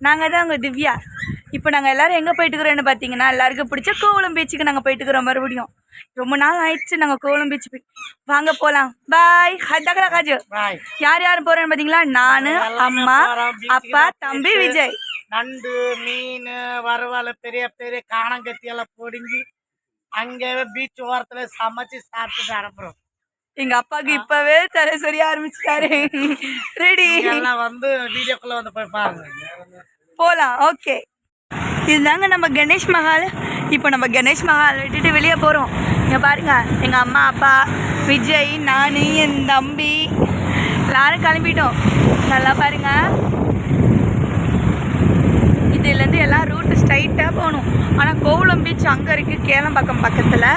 நாங்கள் தான் உங்கள் திவ்யா. இப்போ நாங்கள் எல்லோரும் எங்கே போயிட்டுக்கிறோன்னு பார்த்தீங்கன்னா, எல்லாருக்கும் பிடிச்ச கோவளம் பீச்சுக்கு நாங்கள் போயிட்டுக்கிறோம். மறுபடியும் ரொம்ப நாள் ஆயிடுச்சு நாங்கள் கோவளம் பீச்சு போய். வாங்க போகலாம். பாய். ஹதகலா காஜு. யார் யார் போகிறேன்னு பார்த்தீங்களா? நான், அம்மா, அப்பா, தம்பி, விஜய். நண்டு, மீன், வறுவல், பெரிய பெரிய காணங்கத்தி எல்லாம் பொடிஞ்சு அங்கே பீச் ஓரத்தில் சமைச்சு சாப்பிட்டு அனுப்புகிறோம். எங்க அப்பாவுக்கு இப்பவே தலை சொரிய ஆரம்பிச்சுட்டாரு. ரெடி எல்லாம் வந்து வீடியோக்குள்ள வந்து போய் பாருங்க. போலாம். ஓகே, இதுதாங்க நம்ம கணேஷ் மஹால். இப்போ நம்ம கணேஷ் மஹால் விட்டுட்டு வெளியே போகிறோம். இங்கே பாருங்க, எங்கள் அம்மா, அப்பா, விஜய், நான், என் தம்பி எல்லாரும் கிளம்பிட்டோம். நல்லா பாருங்க, இதுலேருந்து எல்லாம் ரூட்டு ஸ்ட்ரைட்டாக போகணும். ஆனால் கோவளம் பீச் அங்கே இருக்குது, கேளம்பாக்கம் பக்கத்தில்.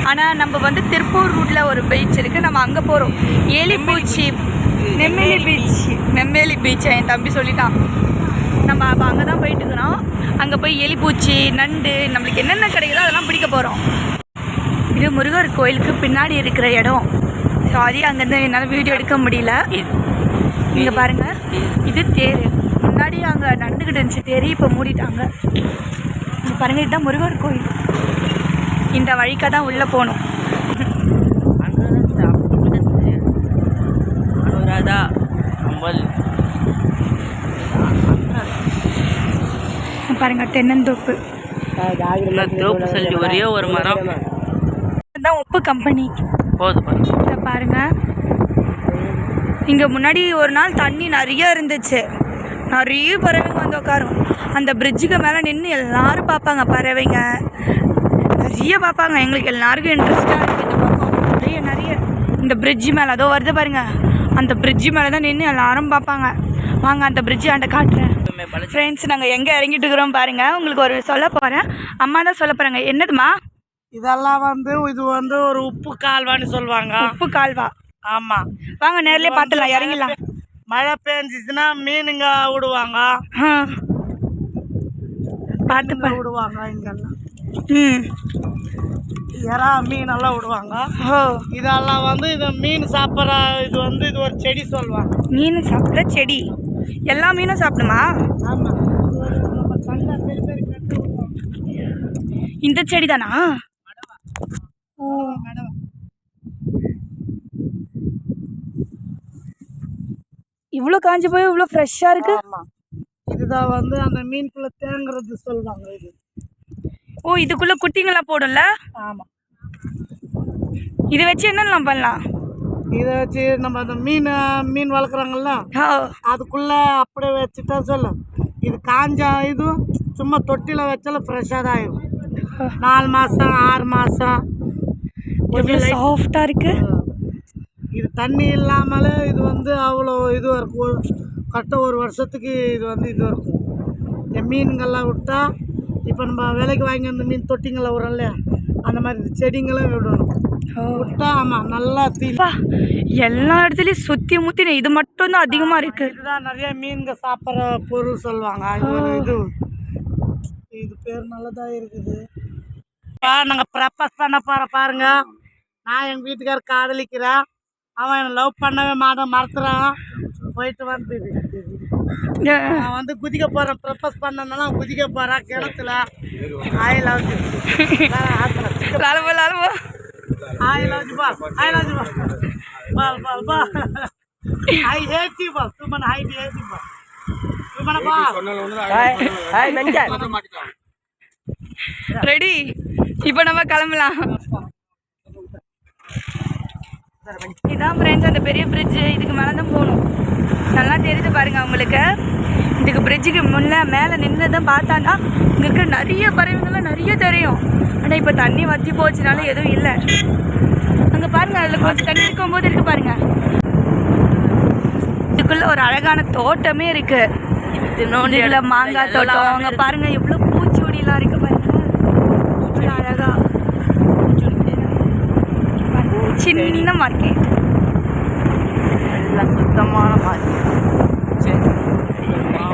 ஆனால் நம்ம வந்து திருப்பூர் ரூட்டில் ஒரு பீச் இருக்குது, நம்ம அங்கே போகிறோம். ஏலிப்பூச்சி நெம்மேலி பீச் என் தம்பி சொல்லிட்டான். நம்ம அப்போ அங்கே தான் போயிட்டுருக்குறோம். அங்கே போய் எலிப்பூச்சி, நண்டு, நம்மளுக்கு என்னென்ன கிடைக்குதோ அதெல்லாம் பிடிக்க போகிறோம். இது முருகர் கோயிலுக்கு பின்னாடி இருக்கிற இடம். சாரி, அங்கேருந்து என்னால் வீடியோ எடுக்க முடியல. இங்கே பாருங்கள், இது தேர். முன்னாடி அங்கே நடந்துக்கிட்டு இருந்துச்சு தேரி, இப்போ மூடிட்டாங்க. இங்கே பாருங்கள், இதுதான் முருகர் கோயில். இந்த வழிக்காக தான் உள்ளே போகணும். பாருங்க, தென்னந்தோப்பு. ஒரே ஒரு மரம் தான் உப்பு கம்பெனி. பாருங்க, இங்கே முன்னாடி ஒரு நாள் தண்ணி நிறைய இருந்துச்சு. நிறைய பறவைங்க வந்து உட்காரும். அந்த பிரிட்ஜுக்கு மேலே நின்று எல்லாரும் பார்ப்பாங்க. பறவைங்க நிறைய பார்ப்பாங்க. எங்களுக்கு எல்லாருக்கும் இன்ட்ரெஸ்டாக இருக்குது இந்த பக்கம். நிறைய இந்த பிரிட்ஜு மேலே அதோ வருது பாருங்க, அந்த பிரிட்ஜு மேலே தான் நின்று எல்லாரும் பார்ப்பாங்க. வாங்க அந்த பிரிட்ஜு ஆண்ட காட்டுறேன். ஃப்ரெண்ட்ஸ், நாங்கள் எங்கே இறங்கிட்டு இருக்கிறோம் பாருங்கள். உங்களுக்கு ஒரு சொல்ல போகிறேன். அம்மா தான் சொல்ல போகிறாங்க. என்னதுமா? இதெல்லாம் வந்து இது வந்து ஒரு உப்பு கால்வான்னு சொல்லுவாங்க. உப்பு கால்வா? ஆமாம். வாங்க நேர்லேயே பார்த்துலாம், இறங்கிடலாம். மழை பெஞ்சிச்சுன்னா மீனுங்க விடுவாங்க, பார்த்து விடுவாங்க. இங்கெல்லாம் இறா மீனெல்லாம் விடுவாங்க. இதெல்லாம் வந்து இது மீன் சாப்பிட்ற இது வந்து இது ஒரு செடி சொல்லுவாங்க. மீன் சாப்பிட்ற செடி. எல்லா மீனும் சாப்பிடுமா? ஆமாம். இந்த செடி தானா? இவ்வளோ காஞ்சி போய் இவ்வளோ ஃப்ரெஷ்ஷாக இருக்கு. இதுதான் வந்து அந்த மீனுக்குள்ளே தேங்குறது சொல்லுவாங்க. இது ஓ, இதுக்குள்ளே குட்டிங்களாம் போடும்ல? ஆமாம். இதை வச்சு என்னெல்லாம் பண்ணலாம்? இதை வச்சு நம்ம அந்த மீன் வளர்க்குறாங்கல்ல, அதுக்குள்ளே அப்படியே வச்சுட்டா சொல்லு. இது காஞ்சா இது சும்மா தொட்டியில் வச்சாலும் ஃப்ரெஷ்ஷாக தான் ஆகிடும். 4 மாதம் 6 மாதம் எவ்வளோ சாஃப்டாக இருக்குது. இது தண்ணி இல்லாமலே இது வந்து அவ்வளோ இதுவாக இருக்கும். கரெக்டாக ஒரு வருஷத்துக்கு இது வந்து இது இருக்கும். இந்த மீனுங்கள்லாம் விட்டால் இப்போ நம்ம விலைக்கு வாங்கி அந்த மீன் தொட்டிங்களை விடுறோம் இல்லையா, அந்த மாதிரி செடிங்களும் விடணும் விட்டா. ஆமாம், நல்லா தீப்பா. எல்லா இடத்துலையும் சுற்றி முற்றி இது மட்டும் தான் அதிகமாக இருக்குது. இதுதான் நிறைய மீன்கள் சாப்பிட்ற பொருள் சொல்லுவாங்க. இது இது பேர் நல்லதாக இருக்குது. நாங்கள் ப்ரப்போஸ் பண்ண போகிற பாருங்க. நான் எங்கள் வீட்டுக்காரர் காதலிக்கிறேன். அவன் என்னை லவ் பண்ணவே மறந்துறான். போயிட்டு வந்து நான் வந்து குதிக்க போகிறேன். ப்ரப்போஸ் பண்ணனால குதிக்க போகிறேன் கிணத்துல. I love you. I love you, boss. I love you, boss. Boss. I hate you, boss. Tuman, I hate you, boss. Tuman, boss. Hi, mental. Ready, இப்போ நம்ம கிளம்பலாம். இதான் ஃப்ரெண்ட்ஸ் அந்த பெரிய பிரிட்ஜு. இதுக்கு மேலே தான் போகணும். நல்லா தெரியுது பாருங்க உங்களுக்கு. இதுக்கு பிரிட்ஜுக்கு முன்னே மேலே நின்று தான் பார்த்தான்னா இங்கே இருக்க நிறைய பறவைங்கள்லாம் நிறைய தெரியும். ஆனால் இப்போ தண்ணி வற்றி போச்சுனால எதுவும் இல்லை. அங்கே பாருங்கள், அதில் கொஞ்சம் தண்ணி இருக்கும்போது இருக்குது பாருங்கள். இதுக்குள்ளே ஒரு அழகான தோட்டமே இருக்குது. இதில் மாங்காய் தோட்டம். அங்கே பாருங்கள் எவ்வளோ பூச்செடியெலாம் இருக்குது பாருங்கள். இவ்வளோ அழகாக சின்ன மார்க்கெட். எல்லாம் சுத்தமான மார்க்கெட்.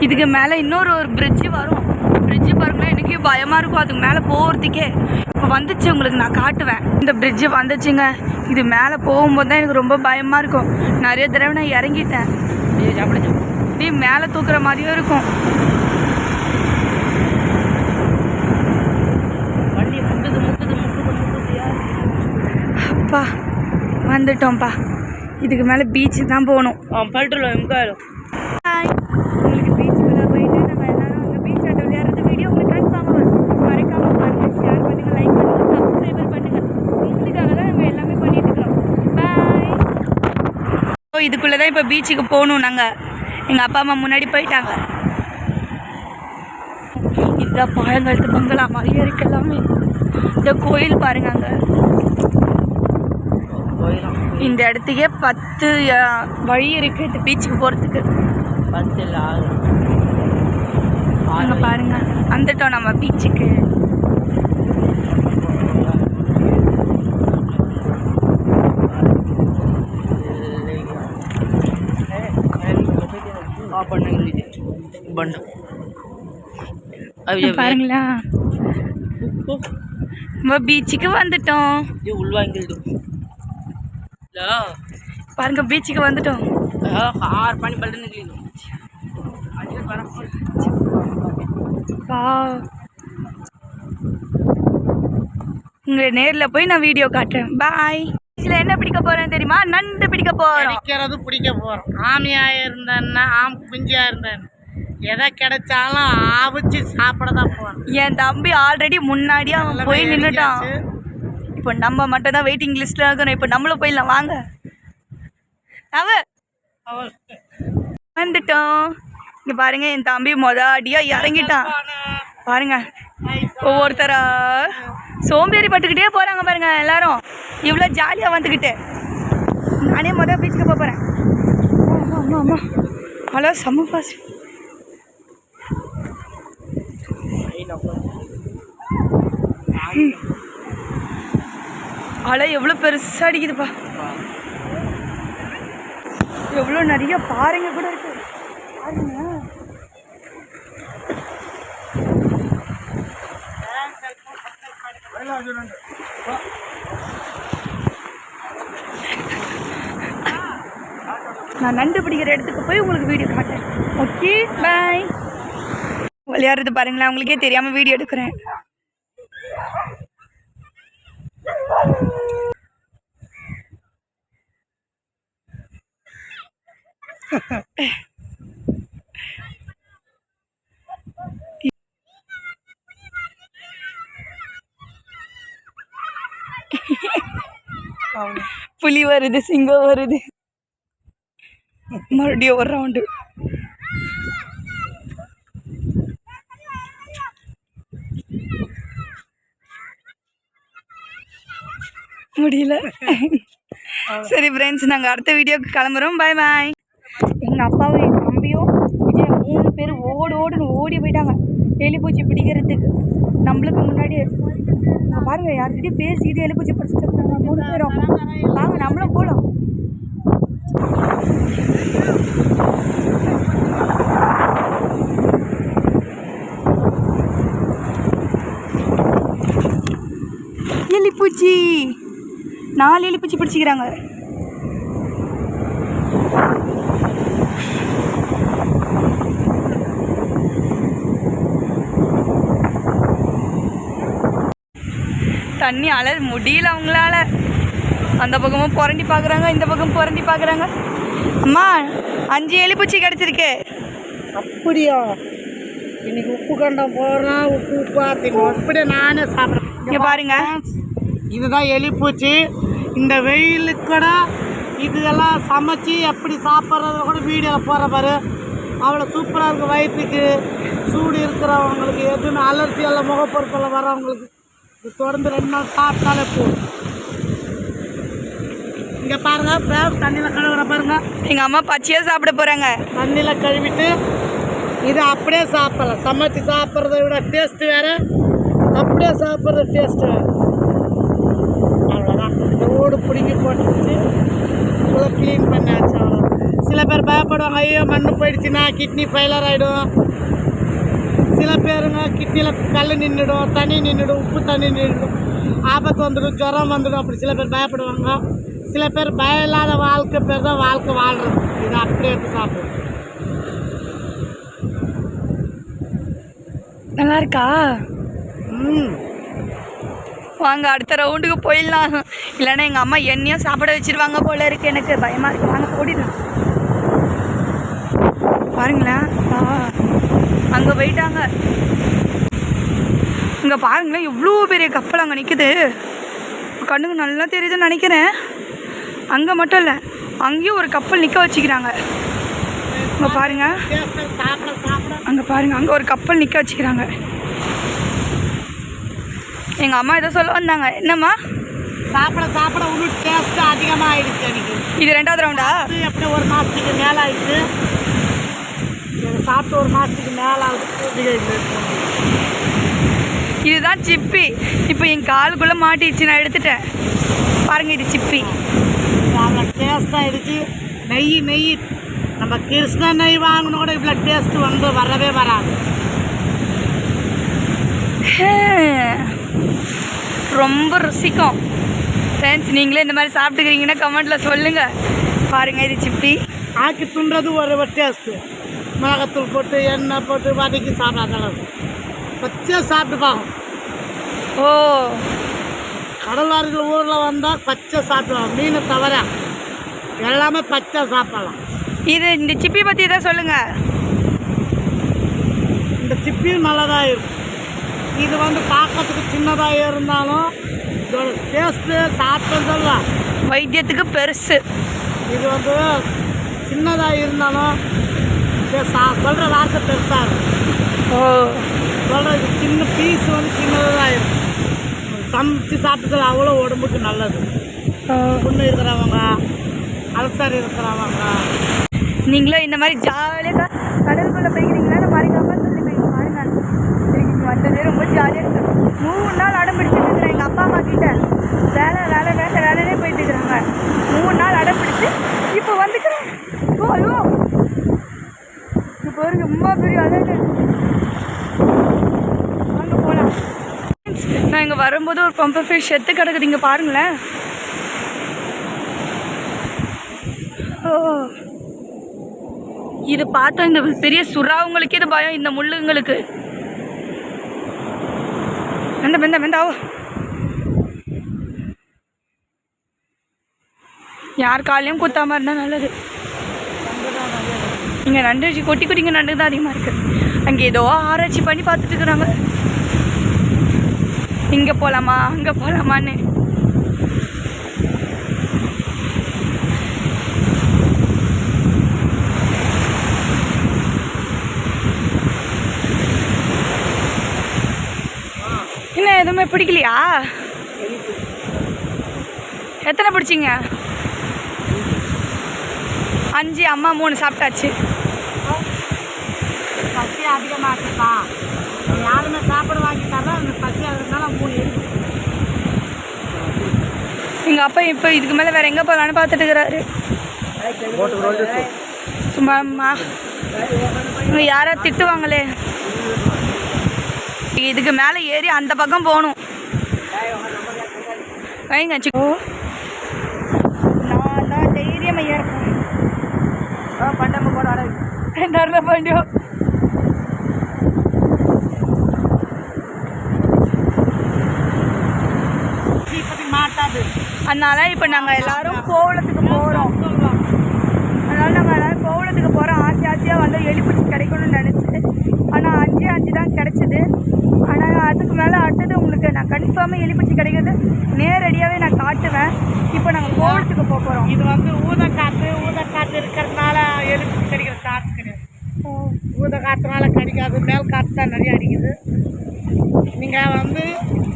இதுக்கு மேலே இன்னொரு பிரிட்ஜு வரும். பிரிட்ஜு பாருங்களேன், எனக்கே பயமாக இருக்கும் அதுக்கு மேலே போகிறதுக்கே. இப்போ வந்துச்சு, உங்களுக்கு நான் காட்டுவேன். இந்த பிரிட்ஜு வந்துச்சுங்க. இது மேலே போகும்போது தான் எனக்கு ரொம்ப பயமாக இருக்கும். நிறைய தடவை நான் இறங்கிட்டேன். அப்படியே மேலே தூக்குற மாதிரியும் இருக்கும். வந்துட்டோம்ப்பா இதுக்கு மேலே பீச்சுக்கு தான் போகணும். பெட்ரோல் எம்காயிரும். உங்களுக்கு பீச்சுக்குள்ளே போயிட்டு நம்ம எல்லாரும் அங்கே பீச் ஆட்ட விளையாடுறது வீடியோ உங்களுக்கு கன்ஃபார்மாக வரும். மறக்காமல் பாருங்கள், ஷேர் பண்ணுங்கள், லைக் பண்ணுங்கள், சப்ஸ்கிரைபர் பண்ணுங்கள். உங்களுக்காக தான் நாங்கள் எல்லாமே பண்ணிட்டு இருக்கிறோம். பாய். இதுக்குள்ளே தான் இப்போ பீச்சுக்கு போகணும். நாங்கள் எங்கள் அப்பா அம்மா முன்னாடி போயிட்டாங்க. இதுதான் பழங்காலத்து பங்களா மாதிரியே இருக்கு எல்லாமே. இந்த கோயில் பாருங்க, அங்கே இந்த இடத்துக்கே 10 வழி இருக்கு இந்த பீச்சுக்கு போகிறதுக்கு. 10 இல்லை 6. அங்கே பாருங்க, வந்துட்டோம் நம்ம பீச்சுக்கு. பாருங்களா, நம்ம பீச்சுக்கு வந்துட்டோம். பாருங்க, பீச்சுக்கு வந்துட்டோம். உங்களை நேரில் போய் நான் வீடியோ காட்டுறேன். பாய். இதில் என்ன பிடிக்க போறேன் தெரியுமா? நண்டு பிடிக்க போறோம். பிடிக்க போறோம். ஆமையா இருந்தேன்னா குஞ்சியா இருந்தேன், எதை கிடைச்சாலும் ஆவிச்சு சாப்பிட தான் போறோம். என் தம்பி ஆல்ரெடி முன்னாடியே அவன் போய் நின்றுட்டான். இப்போ நம்ம மட்டும் தான் வெயிட்டிங் லிஸ்ட்ல இருக்கணும். இப்போ நம்மளும் போயிடலாம் வாங்க. வந்துட்டோம். இங்க பாருங்க, என் தம்பி அடியா இறங்கிட்டான். பாருங்க, ஒவ்வொருத்தரா சோம்பேறி பட்டுக்கிட்டே போறாங்க பாருங்க எல்லாரும். இவ்வளோ ஜாலியா வந்துக்கிட்டு நானே பீச்சுக்கு போறேன். ஆமா ஹலோ, செம்ம பாஸ். அலை எவ்வளோ பெருசாக அடிக்குதுப்பா. எவ்வளோ நிறைய பாறைங்க கூட இருக்கு பாருங்க. நான் நண்டு பிடிக்கிற இடத்துக்கு போய் உங்களுக்கு வீடியோ காட்டுறேன். ஓகே, பாய். விளையாடுறது பாருங்களேன், உங்களுக்கே தெரியாமல் வீடியோ எடுக்கிறேன். புலி வருது, சிங்கம் வருது, மறுபடியும் ஒரு ரவுண்டு. முடியல. சரி ஃப்ரெண்ட்ஸ், நாங்கள் அடுத்த வீடியோக்கு கிளம்புறோம். பாய் பாய். எங்கள் அப்பாவும் என் தம்பியும் 3 பேர் ஓடி போயிட்டாங்க எலிப்பூச்சி பிடிக்கிறதுக்கு. நம்மளுக்கு முன்னாடியே பாருங்கள், யார்கிட்டயும் பேசிக்கிட்டு எலிப்பூச்சி பிடிச்சிட்டு இருக்காங்க 3 பேரும். வாங்க நம்மளும் போகலாம். எலிப்பூச்சி 4 எலிப்பூச்சி பிடிச்சிக்கிறாங்க. தண்ணி அலை முடியல அவங்களால. அந்த பக்கமும் புரண்டி பார்க்குறாங்க, இந்த பக்கம் புரண்டி பார்க்குறாங்க. அம்மா 5 எலிப்பூச்சி கிடச்சிருக்கு. அப்படியா? இன்னைக்கு உப்பு கண்டம் போடுறேன், உப்பு அப்படியே நானே சாப்பிட்றேன். இங்கே பாருங்க, இதுதான் எலிப்பூச்சி. இந்த வெயிலுக்கு கூட இதெல்லாம் சமைச்சி எப்படி சாப்பிட்றத கூட வீடியோவில் போகிற பாரு. அவ்வளோ சூப்பராக இருக்குது. வயிற்றுக்கு சூடு இருக்கிறவங்களுக்கு, எதுவுமே அலர்ஜி எல்லாம் முகப்பொருட்களில் வரவங்களுக்கு இது தொடர்ந்து 2 நாள் சாப்பிட்டாலே போதும். இங்கே பாருங்கள், ஃப்ரெஷ் தண்ணியில் கழுவுற பாருங்க. எங்கள் அம்மா பச்சையாக சாப்பிட போகிறாங்க. தண்ணியில் கழுவிட்டு இது அப்படியே சாப்பிடலாம். சமைச்சி சாப்பிட்றத விட டேஸ்ட்டு வேறு, அப்படியே சாப்பிட்ற டேஸ்ட்டு வேறு. அவ்வளோதான். இந்த ஓடு பிடிங்கி போட்டுச்சு, இவ்வளோ க்ளீன் பண்ணியாச்சு. அவ்வளோ. சில பேர் பயப்படுவாங்க, ஐயோ மண்ணு போயிடுச்சுன்னா கிட்னி ஃபெயிலர் ஆகிடும். சில பேருங்க கிட்னியில் கல் நின்றுடும், தண்ணி நின்றுடும், உப்பு தண்ணி நின்றுடும், ஆபத்து வந்துடும், ஜுரம் வந்துடும். அப்படி சில பேர் பயப்படுவாங்க. சில பேர் பயம் இல்லாத வாழ்க்கை பேர் தான் வாழ்க்கை வாழ்கிறது. இது அப்படியே எடுத்து சாப்பிடும். நல்லா இருக்கா? வாங்க அடுத்த ரவுண்டுக்கு போயிடலாம். இல்லைன்னா எங்கள் அம்மா என்னையும் சாப்பிட வச்சிருவாங்க போல இருக்கு. எனக்கு பயமாக இருக்கு. வாங்க ஓடிடலாம். பாருங்களேன், அங்கே போயிட்டாங்க. இங்கே பாருங்களேன், எவ்வளோ பெரிய கப்பல் அங்கே நிற்குது. கண்ணுக்கு நல்லா தெரியுதுன்னு நினைக்கிறேன். அங்கே மட்டும் இல்லை, அங்கேயும் ஒரு கப்பல் நிற்க வச்சுக்கிறாங்க. அங்கே பாருங்க, அங்கே பாருங்க, அங்கே ஒரு கப்பல் நிற்க வச்சுக்கிறாங்க. எங்கள் அம்மா இதை சொல்ல வந்தாங்க. என்னம்மா? சாப்பிட சாப்பிட இன்னும் டேஸ்ட்டு அதிகமாக ஆயிடுச்சு எனக்கு. இது 2வது ரவுண்டா? எப்படி ஒரு மாதத்துக்கு மேலே ஆயிடுச்சு. சாப்பிட்டு ஒரு மாதத்துக்கு மேலே ஆகுது. இதுதான் சிப்பி. இப்போ என் காலுக்குள்ளே மாட்டிடுச்சு, நான் எடுத்துட்டேன். பாருங்கள், இது சிப்பி. அவ்வளோ டேஸ்ட்டாக இருக்குது. நெய் நம்ம கிருஷ்ண நெய் வாங்கினா கூட இவ்வளோ டேஸ்ட்டு வந்து வரவே வராது. ரொம்ப ருசிக்கும். ஃப்ரெண்ட்ஸ், நீங்களே இந்த மாதிரி சாப்பிட்டுக்கிறீங்கன்னா கமெண்ட்டில் சொல்லுங்கள். பாருங்கள், இது சிப்பி. ஆக்கி துண்டுறது ஒரு டேஸ்ட்டு. மிளகாத்தூள் போட்டு எண்ணெய் போட்டு வதக்கி சாப்பிடாத பச்சை சாப்பிட்டு பார்க்கும். ஓ, கடல்வாரிகள் ஊரில் வந்தால் பச்சை சாப்பிடுவோம். மீனை தவிர எல்லாமே பச்சை சாப்பிடலாம். இது இந்த சிப்பி பற்றி தான் சொல்லுங்கள். இந்த சிப்பியும் நல்லதாக இருக்கும். இது வந்து பார்க்கறதுக்கு சின்னதாக இருந்தாலும் இதோட டேஸ்ட்டு சாப்பிட்டு சொல்லலாம். வைத்தியத்துக்கு பெருசு. இது வந்து சின்னதாக இருந்தாலும் சொல்கிற வார்த்தை பெருசாக இருக்கும். ஓ, சொல்கிற இது சின்ன பீஸ் வந்து சின்னதாக இருக்கும். சமைச்சு சாப்பிட்டது அவ்வளோ உடம்புக்கு நல்லது. புண்ணு இருக்கிறவங்க, அல்சர் இருக்கிறவங்க. நீங்களும் இந்த மாதிரி ஜாலியாக கடலுக்குள்ளே போய்க்கிறீங்களா? மறைக்காமல் சொல்லுங்க. பாருங்க, எனக்கு வந்ததே ரொம்ப ஜாலியாக இருக்குது. 3 நாள் அடம் பிடிச்சிட்டு இருக்கிறேன் எங்கள் அப்பா அம்மா கிட்ட. வேலையே போயிட்டு இருக்கிறாங்க. 3 நாள் அடம் பிடிச்சி இப்போ வந்துக்கிறேன். ஓ ஐயோ, இப்போ பாருங்க, ரொம்ப பெரிய அழகு. அங்கே போகலாம். நான் இங்கே வரும்போது ஒரு பம்பர் ஃபிஷ் செத்து கிடக்குது. இங்கே பாருங்களேன். ஓ, இது பார்த்தா இந்த பெரிய சுறாவுங்களுக்கு இது பயம். இந்த முள்ளுங்களுக்கு வெந்தாவோ. யார் காலையும் குத்தாம இருந்தா நல்லது. இங்க நண்டு கொட்டி குட்டிங்க நண்டு தான் அதிகமா இருக்கு. அங்கே ஏதோ ஆராய்ச்சி பண்ணி பார்த்துட்டு இருக்கிறாங்க. இங்க போலாமா அங்க போலாமான்னு. இன்னும் எதுவுமே பிடிக்கலையா? எத்தனை பிடிச்சிங்க? 5, அம்மா 3 சாப்பிட்டாச்சு. பசி அதிகமாக இருக்குப்பா. யாருமே சாப்பிட வாங்கிட்டாலும் அந்த பசி அதனால 3 இருக்கு. எங்கள் அப்பா இப்போ இதுக்கு மேலே வேறு எங்கே போகலான்னு பார்த்துட்டு இருக்கிறாரு. சும்மா இங்கே யாரோ திட்டுவாங்களே. இதுக்கு மேலே ஏறி அந்த பக்கம் போகணும். வைங்க சிக்கோ, நான் தான் தைரியமாக ஏறேன். பண்டம போட நல்ல பண்ணியோ. மாட்டாது. அதனால இப்போ நாங்கள் எல்லாரும் கோவளத்துக்கு போகிறோம். அதனால் நாங்கள் எல்லோரும் கோவளத்துக்கு போகிறோம். ஆசையாக வந்து எலிப்பிடிச்சி கிடைக்கணும்னு நினச்சி. ஆனால் 5 தான் கிடச்சிது. ஆனால் அதுக்கு மேலே அடுத்தது உங்களுக்கு நான் கன்ஃபார்மாக எலிப்பிடிச்சி கிடைக்கிறது நேரடியாகவே நான் காட்டுவேன். இப்போ நாங்கள் கோவளத்துக்கு போக போகிறோம். இது வந்து ஊதக்காற்று இருக்கிறதுனால எலிப்பிடிச்சி கிடைக்கிற சான்ஸ் கிடையாது. ஊதக்காற்றுனால கிடைக்காது. மேல் காற்று தான் நிறைய அடிக்குது. நீங்கள் வந்து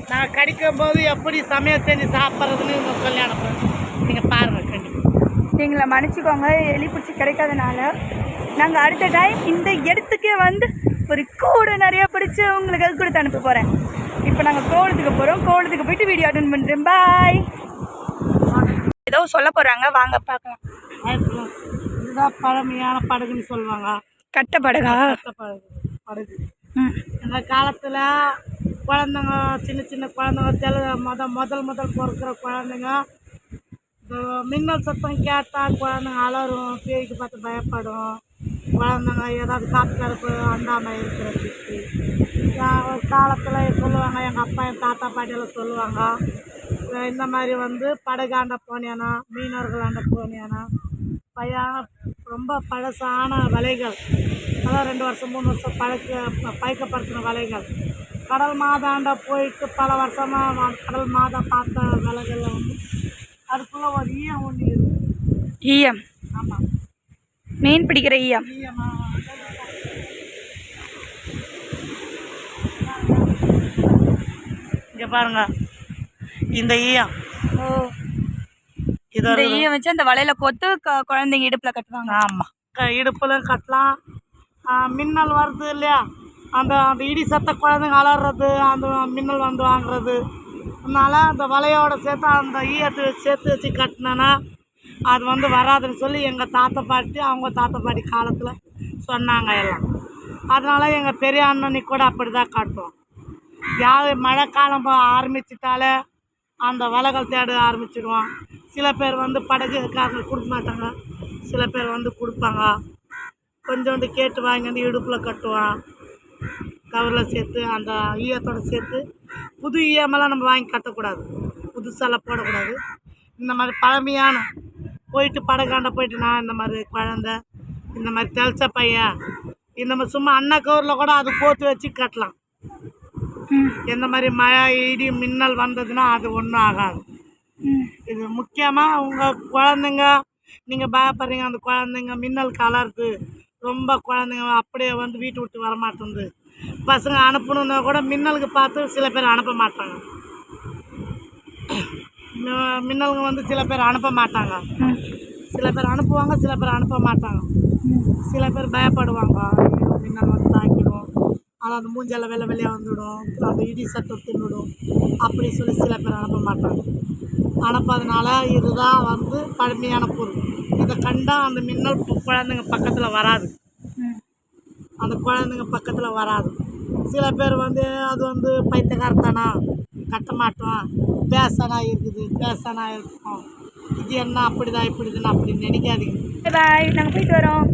நான் கடிக்கும் போது எப்படி சமையல் செஞ்சு சாப்பிட்றதுன்னு சொல்லி அனுப்புகிறேன். நீங்கள் பாருங்கள். கண்டிப்பாக எங்களை மன்னிச்சிக்கோங்க, எலி பிடிச்சி கிடைக்காதனால. நாங்கள் அடுத்த டைம் இந்த இடத்துக்கே வந்து ஒரு கூடை நிறையா பிடிச்சி உங்களுக்கு அது கொடுத்து அனுப்ப போகிறேன். இப்போ நாங்கள் கோவளத்துக்கு போகிறோம். கோவளத்துக்கு போயிட்டு வீடியோ அட்டெண்ட் பண்ணுறேன். பாய். ஏதோ சொல்ல போகிறாங்க, வாங்க பார்க்கலாம். இதுதான் பழமையான படகுன்னு சொல்லுவாங்க. கட்டை படகா? படகு. இந்த காலத்தில் குழந்தைங்க, சின்ன குழந்தைங்க முதல் பிறக்கிற குழந்தைங்க இந்த மின்னல் சத்தம் கேட்டால் குழந்தைங்க அலறும், பேய்க்கு பார்த்து பயப்படும். குழந்தைங்க ஏதாவது காற்று கருப்பு அண்டாமல் இருக்கிறதுக்கு ஒரு காலத்தில் சொல்லுவாங்க. எங்கள் அப்பா என் தாத்தா பாட்டியெல்லாம் சொல்லுவாங்க, இந்த மாதிரி வந்து படகாண்ட போனியானா மீனவர்களாண்ட போனியானா ரொம்ப பழசான வலைகள், அதான் 2 வருஷம் 3 வருஷம் பழக்கப்படுத்தின வலைகள், கடல் மாதாண்ட போயிட்டு பல வருஷமாக கடல் மாதா பார்த்த வலைகளில் வந்து அதுக்குள்ளே ஒரு ஈயம் ஒன்று இருக்குது. ஈயம்? ஆமாம், மீன் பிடிக்கிற ஈயம். ஈயமா இங்கே பாருங்க, இந்த ஈயம். ஓ, இது இந்த ஈயம் வச்சு அந்த வலையில கோத்து குழந்தைங்க இடுப்புல கட்டுவாங்க. ஆமாம், இடுப்புலையும் கட்டலாம். மின்னல் வருது இல்லையா, அந்த அந்த இடி சத்த குழந்தைங்க அலறது, அந்த மின்னல் வந்து வாங்குறது. அதனால் அந்த வலையோடு சேர்த்து அந்த ஈயத்தை சேர்த்து வச்சு கட்டினேன்னா அது வந்து வராதுன்னு சொல்லி எங்கள் தாத்தா பாட்டி அவங்க தாத்தா பாட்டி காலத்தில் சொன்னாங்க எல்லாம். அதனால் எங்கள் பெரிய அண்ணனுக்கு கூட அப்படி தான் காட்டுவோம். மழைக்காலம் ஆரம்பிச்சிட்டாலே அந்த வலைகள் தேட ஆரம்பிச்சிடுவோம். சில பேர் வந்து படகுக்காரங்க கொடுக்க மாட்டாங்க, சில பேர் வந்து கொடுப்பாங்க. கொஞ்சோண்டு கேட்டு வாங்கி வந்து இடுப்பில் கட்டுவான், கவரில் சேர்த்து அந்த ஈயத்தோடு சேர்த்து. புது ஈயமெல்லாம் நம்ம வாங்கி கட்டக்கூடாது, புதுசெல்லாம் போடக்கூடாது. இந்த மாதிரி பழமையான போயிட்டு படகாண்ட போயிட்டு நான் இந்த மாதிரி குழந்த, இந்த மாதிரி தெளிச்ச பையன், இந்த மாதிரி சும்மா அன்ன கவரில் கூட அது போட்டு வச்சு கட்டலாம். எந்த மாதிரி மழை இடி மின்னல் வந்ததுன்னா அது ஒன்றும் ஆகாது. இது முக்கியமாக உங்கள் குழந்தைங்க, நீங்கள் பயப்படுறீங்க அந்த குழந்தைங்க மின்னல் கலருது, ரொம்ப குழந்தைங்க அப்படியே வந்து வீட்டு விட்டு வரமாட்டேங்குது, பசங்க அனுப்பணுன்னா கூட மின்னலுக்கு பார்த்து சில பேர் அனுப்ப மாட்டாங்க. மின்னலுங்க வந்து சில பேர் அனுப்ப மாட்டாங்க, சில பேர் அனுப்புவாங்க, சில பேர் அனுப்ப மாட்டாங்க. சில பேர் பயப்படுவாங்க, மின்னல் வந்து தாக்கிடும், ஆனால் அந்த மூஞ்செல்லாம் வெள்ளை வெள்ளையாக வந்துவிடும், அந்த இடி சட்டம் தின்னுடும் அப்படி சொல்லி சில பேர் அனுப்ப மாட்டாங்க. அனுப்பாதனால இதுதான் வந்து பழமையான பொருள். இதை கண்டால் அந்த மின்னல் குழந்தைங்க பக்கத்தில் வராது, அந்த குழந்தைங்க பக்கத்தில் வராது. சில பேர் வந்து அது வந்து பைத்தியக்காரத்தானா, கட்ட மாட்டோம், பேசனா இருக்குது, பேசனா இருக்கும், இது என்ன அப்படிதான் இப்படிதுன்னு அப்படி நினைக்காதீங்க. பாய், நாங்கள் போயிட்டு வரோம்.